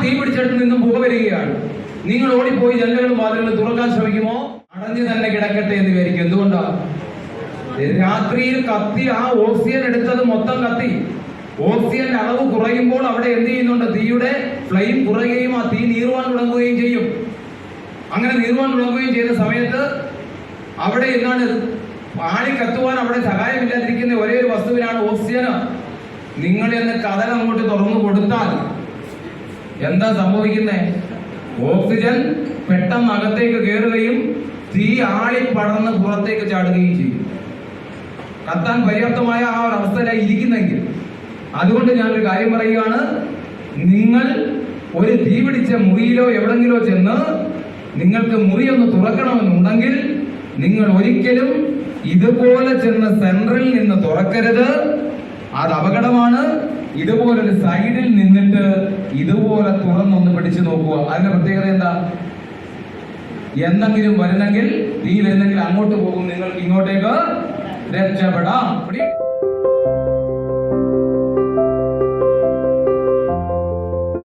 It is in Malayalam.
തീ പിടിച്ചിടത്ത് നിന്നും പുക വരികയാണ്. നിങ്ങൾ ഓടിപ്പോയി ജനലുകളും വാതിലുകളും തുറക്കാൻ ശ്രമിക്കുമോ? അടഞ്ഞു തന്നെ കിടക്കട്ടെ എന്ന് വിചാരിക്കും. എന്തുകൊണ്ടാണ്? രാത്രിയിൽ കത്തി ആ ഓക്സിജൻ എടുത്തത് മൊത്തം കത്തി. ഓക്സിജന്റെ അളവ് കുറയുമ്പോൾ അവിടെ എന്ത് ചെയ്യുന്നുണ്ട്? തീയുടെ ഫ്ലെയിം കുറയുകയും ആ തീ നീറുവാൻ തുടങ്ങുകയും ചെയ്യും. അങ്ങനെ നീറുവാൻ തുടങ്ങുകയും ചെയ്ത സമയത്ത് അവിടെ എന്താണ് ആളി കത്തുവാൻ അവിടെ സഹായമില്ലാതിരിക്കുന്ന ഒരേ ഒരു വസ്തുവിനാണ് ഓക്സിജന്. നിങ്ങൾ എന്ന് കതൽ അങ്ങോട്ട് തുറന്നു കൊടുത്താൽ എന്താ സംഭവിക്കുന്നത്? ഓക്സിജൻ പെട്ടെന്ന് അകത്തേക്ക് കയറുകയും തീ ആളി പടർന്ന് പുറത്തേക്ക് ചാടുകയും ചെയ്യും. കത്താൻ പര്യാപ്തമായ ആ ഒരു അവസ്ഥയിലായി ഇരിക്കുന്നെങ്കിൽ. അതുകൊണ്ട് ഞാനൊരു കാര്യം പറയുകയാണ്, നിങ്ങൾ ഒരു തീ പിടിച്ച മുറിയിലോ എവിടെങ്കിലോ ചെന്ന് നിങ്ങൾക്ക് മുറിയൊന്ന് തുറക്കണമെന്നുണ്ടെങ്കിൽ നിങ്ങൾ ഒരിക്കലും ഇതുപോലെ ചെന്ന് സെൻട്രൽ നിന്ന് തുറക്കരുത്. അത് അപകടമാണ്. ഇതുപോലൊരു സൈഡിൽ നിന്നിട്ട് ഇതുപോലെ തുറന്നൊന്ന് പിടിച്ചു നോക്കുക. അതിന്റെ പ്രത്യേകത എന്താ? എന്തെങ്കിലും വരുന്നെങ്കിൽ തീ വരുന്നെങ്കിൽ അങ്ങോട്ട് പോകും, നിങ്ങൾക്ക് ഇങ്ങോട്ടേക്ക് രക്ഷപ്പെടാം.